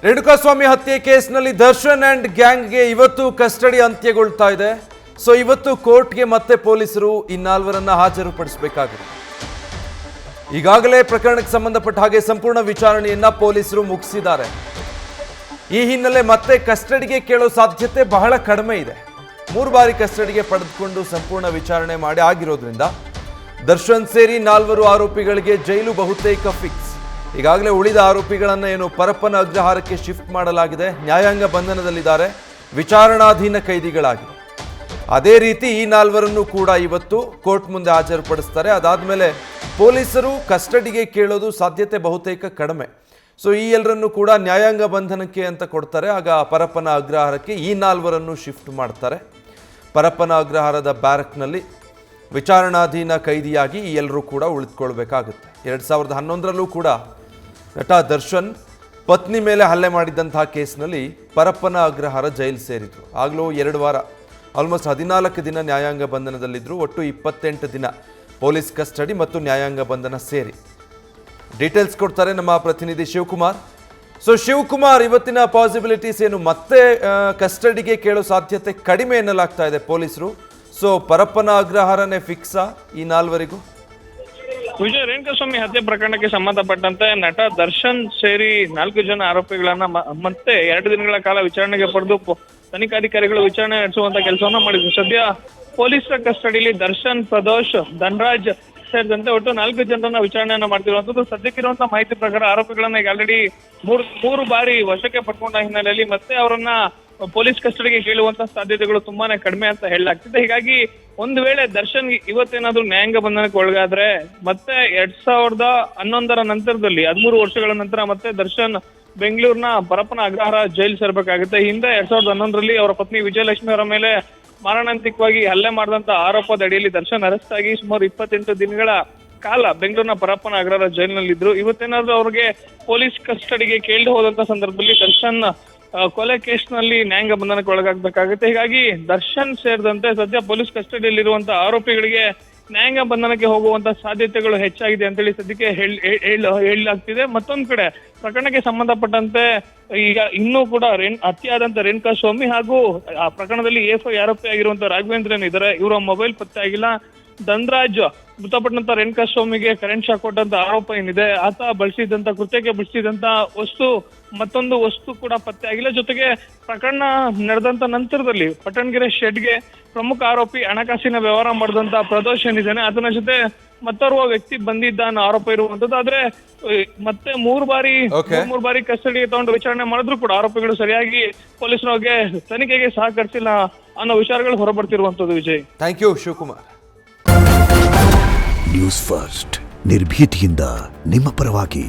ರೇಣುಕಾಸ್ವಾಮಿ ಹತ್ಯೆ ಕೇಸ್ನಲ್ಲಿ ದರ್ಶನ್ ಅಂಡ್ ಗ್ಯಾಂಗ್ಗೆ ಇವತ್ತು ಕಸ್ಟಡಿ ಅಂತ್ಯಗೊಳ್ತಾ ಇದೆ. ಸೊ ಇವತ್ತು ಕೋರ್ಟ್ಗೆ ಮತ್ತೆ ಪೊಲೀಸರು ಈ ನಾಲ್ವರನ್ನ ಹಾಜರುಪಡಿಸಬೇಕಾಗಿದೆ. ಈಗಾಗಲೇ ಪ್ರಕರಣಕ್ಕೆ ಸಂಬಂಧಪಟ್ಟ ಹಾಗೆ ಸಂಪೂರ್ಣ ವಿಚಾರಣೆಯನ್ನ ಪೊಲೀಸರು ಮುಗಿಸಿದ್ದಾರೆ. ಈ ಹಿನ್ನೆಲೆ ಮತ್ತೆ ಕಸ್ಟಡಿಗೆ ಕೇಳೋ ಸಾಧ್ಯತೆ ಬಹಳ ಕಡಿಮೆ ಇದೆ. 3 ಬಾರಿ ಕಸ್ಟಡಿಗೆ ಪಡೆದುಕೊಂಡು ಸಂಪೂರ್ಣ ವಿಚಾರಣೆ ಮಾಡಿ ಆಗಿರೋದ್ರಿಂದ ದರ್ಶನ್ ಸೇರಿ 4 ಆರೋಪಿಗಳಿಗೆ ಜೈಲು ಬಹುತೇಕ ಫಿಕ್ಸ್. ಈಗಾಗಲೇ ಉಳಿದ ಆರೋಪಿಗಳನ್ನು ಏನು ಪರಪ್ಪನ ಅಗ್ರಹಾರಕ್ಕೆ ಶಿಫ್ಟ್ ಮಾಡಲಾಗಿದೆ. ನ್ಯಾಯಾಂಗ ಬಂಧನದಲ್ಲಿದ್ದಾರೆ, ವಿಚಾರಣಾಧೀನ ಕೈದಿಗಳಾಗಿ. ಅದೇ ರೀತಿ ಈ 4ರನ್ನು ಕೂಡ ಇವತ್ತು ಕೋರ್ಟ್ ಮುಂದೆ ಹಾಜರುಪಡಿಸ್ತಾರೆ. ಅದಾದಮೇಲೆ ಪೊಲೀಸರು ಕಸ್ಟಡಿಗೆ ಕೇಳೋದು ಸಾಧ್ಯತೆ ಬಹುತೇಕ ಕಡಿಮೆ. ಸೊ ಈ ಎಲ್ಲರನ್ನು ಕೂಡ ನ್ಯಾಯಾಂಗ ಬಂಧನಕ್ಕೆ ಅಂತ ಕೊಡ್ತಾರೆ. ಆಗ ಪರಪ್ಪನ ಅಗ್ರಹಾರಕ್ಕೆ ಈ 4ರನ್ನು ಶಿಫ್ಟ್ ಮಾಡ್ತಾರೆ. ಪರಪ್ಪನ ಅಗ್ರಹಾರದ ಬ್ಯಾರಕ್ನಲ್ಲಿ ವಿಚಾರಣಾಧೀನ ಕೈದಿಯಾಗಿ ಈ ಎಲ್ಲರೂ ಕೂಡ ಉಳಿದುಕೊಳ್ಬೇಕಾಗುತ್ತೆ. 2011ರಲ್ಲೂ ಕೂಡ ನಟ ದರ್ಶನ್ ಪತ್ನಿ ಮೇಲೆ ಹಲ್ಲೆ ಮಾಡಿದ್ದಂತಹ ಕೇಸ್ನಲ್ಲಿ ಪರಪ್ಪನ ಅಗ್ರಹಾರ ಜೈಲು ಸೇರಿದ್ರು. ಆಗಲೂ 2 ವಾರ ಆಲ್ಮೋಸ್ಟ್ 14 ದಿನ ನ್ಯಾಯಾಂಗ ಬಂಧನದಲ್ಲಿದ್ದರು. ಒಟ್ಟು 28 ದಿನ ಪೊಲೀಸ್ ಕಸ್ಟಡಿ ಮತ್ತು ನ್ಯಾಯಾಂಗ ಬಂಧನ ಸೇರಿ. ಡೀಟೇಲ್ಸ್ ಕೊಡ್ತಾರೆ ನಮ್ಮ ಪ್ರತಿನಿಧಿ ಶಿವಕುಮಾರ್. ಸೊ ಶಿವಕುಮಾರ್, ಇವತ್ತಿನ ಪಾಸಿಬಿಲಿಟೀಸ್ ಏನು? ಮತ್ತೆ ಕಸ್ಟಡಿಗೆ ಕೇಳೋ ಸಾಧ್ಯತೆ ಕಡಿಮೆ ಎನ್ನಲಾಗ್ತಾ ಇದೆ ಪೊಲೀಸರು. ಸೊ ಪರಪ್ಪನ ಅಗ್ರಹಾರನೇ ಫಿಕ್ಸಾ ಈ 4ವರಿಗೂ? ವಿಜಯ, ರೇಣುಕಾಸ್ವಾಮಿ ಹತ್ಯೆ ಪ್ರಕರಣಕ್ಕೆ ಸಂಬಂಧಪಟ್ಟಂತೆ ನಟ ದರ್ಶನ್ ಸೇರಿ 4 ಜನ ಆರೋಪಿಗಳನ್ನ ಮತ್ತೆ 2 ದಿನಗಳ ಕಾಲ ವಿಚಾರಣೆಗೆ ಪಡೆದು ತನಿಖಾಧಿಕಾರಿಗಳು ವಿಚಾರಣೆ ನಡೆಸುವಂತ ಕೆಲಸವನ್ನ ಮಾಡಿದ್ರು. ಸದ್ಯ ಪೊಲೀಸರ ಕಸ್ಟಡಿಯಲ್ಲಿ ದರ್ಶನ್, ಪ್ರದೋಷ್, ಧನರಾಜ್ ಸೇರಿದಂತೆ ಒಟ್ಟು 4 ಜನರನ್ನ ವಿಚಾರಣೆಯನ್ನ ಮಾಡ್ತಿರುವಂತದ್ದು. ಸದ್ಯಕ್ಕಿರುವಂತಹ ಮಾಹಿತಿ ಪ್ರಕಾರ ಆರೋಪಿಗಳನ್ನ ಈಗ ಆಲ್ರೆಡಿ 3 ಬಾರಿ ವಶಕ್ಕೆ ಪಡ್ಕೊಂಡ ಹಿನ್ನೆಲೆಯಲ್ಲಿ ಮತ್ತೆ ಅವರನ್ನ ಪೊಲೀಸ್ ಕಸ್ಟಡಿಗೆ ಕೇಳುವಂತ ಸಾಧ್ಯತೆಗಳು ತುಂಬಾನೇ ಕಡಿಮೆ ಅಂತ ಹೇಳಲಾಗ್ತಿದೆ. ಹೀಗಾಗಿ ಒಂದು ವೇಳೆ ದರ್ಶನ್ ಇವತ್ತೇನಾದ್ರೂ ನ್ಯಾಯಾಂಗ ಬಂಧನಕ್ಕೆ ಒಳಗಾದ್ರೆ ಮತ್ತೆ 2011ರ ನಂತರದಲ್ಲಿ 13 ವರ್ಷಗಳ ನಂತರ ಮತ್ತೆ ದರ್ಶನ್ ಬೆಂಗಳೂರಿನ ಪರಪ್ಪನ ಅಗ್ರಹಾರ ಜೈಲು ಸೇರ್ಬೇಕಾಗುತ್ತೆ. ಹಿಂದೆ 2011ರಲ್ಲಿ ಅವರ ಪತ್ನಿ ವಿಜಯಲಕ್ಷ್ಮಿ ಅವರ ಮೇಲೆ ಮಾರಣಾಂತಿಕವಾಗಿ ಹಲ್ಲೆ ಮಾಡಿದಂತ ಆರೋಪದ ಅಡಿಯಲ್ಲಿ ದರ್ಶನ್ ಅರೆಸ್ಟ್ ಆಗಿ ಸುಮಾರು 28 ದಿನಗಳ ಕಾಲ ಬೆಂಗಳೂರಿನ ಪರಪ್ಪನ ಅಗ್ರಹಾರ ಜೈಲಿನಲ್ಲಿದ್ರು. ಇವತ್ತೇನಾದ್ರೂ ಅವ್ರಿಗೆ ಪೊಲೀಸ್ ಕಸ್ಟಡಿಗೆ ಕೇಳಿ ಹೋದಂತ ಸಂದರ್ಭದಲ್ಲಿ ದರ್ಶನ್ ಕೊಲೆ ಕೇಸ್ನಲ್ಲಿ ನ್ಯಾಯಾಂಗ ಬಂಧನಕ್ಕೆ ಒಳಗಾಗಬೇಕಾಗುತ್ತೆ. ಹೀಗಾಗಿ ದರ್ಶನ್ ಸೇರಿದಂತೆ ಸದ್ಯ ಪೊಲೀಸ್ ಕಸ್ಟಡಿಯಲ್ಲಿರುವಂತಹ ಆರೋಪಿಗಳಿಗೆ ನ್ಯಾಯಾಂಗ ಬಂಧನಕ್ಕೆ ಹೋಗುವಂತ ಸಾಧ್ಯತೆಗಳು ಹೆಚ್ಚಾಗಿದೆ ಅಂತೇಳಿ ಸದ್ಯಕ್ಕೆ ಹೇಳಲಾಗ್ತಿದೆ. ಮತ್ತೊಂದು ಕಡೆ ಪ್ರಕರಣಕ್ಕೆ ಸಂಬಂಧಪಟ್ಟಂತೆ ಈಗ ಇನ್ನೂ ಕೂಡ ಹತ್ಯೆಯಾದಂತ ರೇಣುಕಾಸ್ವಾಮಿ ಹಾಗೂ ಆ ಪ್ರಕರಣದಲ್ಲಿ ಎಫ್ಐ ಆರೋಪಿ ಆಗಿರುವಂತ ರಾಘವೇಂದ್ರನ್ ಇದ್ದಾರೆ. ಇವರ ಮೊಬೈಲ್ ಪತ್ತೆ ಆಗಿಲ್ಲ. ಧನರಾಜ್ ಮೃತಪಟ್ಟಂತ ರೇಣುಕಾಸ್ವಾಮಿಗೆ ಕರೆಂಟ್ ಶಾಕ್ ಕೊಟ್ಟಂತ ಆರೋಪ ಏನಿದೆ, ಆತ ಬಳಸಿದಂತ ಕೃತ್ಯಕ್ಕೆ ಬಳಸಿದಂತ ಮತ್ತೊಂದು ವಸ್ತು ಕೂಡ ಪತ್ತೆ ಆಗಿಲ್ಲ. ಜೊತೆಗೆ ಪ್ರಕರಣ ನಡೆದಂತ ನಂತರದಲ್ಲಿ ಪಟ್ಟಣಗೆರೆ ಶೆಡ್ಗೆ ಪ್ರಮುಖ ಆರೋಪಿ ಹಣಕಾಸಿನ ವ್ಯವಹಾರ ಮಾಡಿದಂತ ಪ್ರದೋಷ್ ಏನಿದ್ದಾನೆ, ಆತನ ಜೊತೆ ಮತ್ತೋರ್ವ ವ್ಯಕ್ತಿ ಬಂದಿದ್ದ ಅನ್ನೋ ಆರೋಪ ಇರುವಂತದ್ದು. ಆದ್ರೆ ಮತ್ತೆ 3 ಬಾರಿ ಕಸ್ಟಡಿಗೆ ತಗೊಂಡು ವಿಚಾರಣೆ ಮಾಡಿದ್ರು ಕೂಡ ಆರೋಪಿಗಳು ಸರಿಯಾಗಿ ಪೊಲೀಸರಿಗೆ ತನಿಖೆಗೆ ಸಹಕರಿಸಿಲ್ಲ ಅನ್ನೋ ವಿಚಾರಗಳು ಹೊರಬರ್ತಿರುವಂತದ್ದು. Vijay, thank you Shivakumar. News first ನಿರ್ಭೀತಿಯಿಂದ ನಿಮ್ಮ ಪರವಾಗಿ.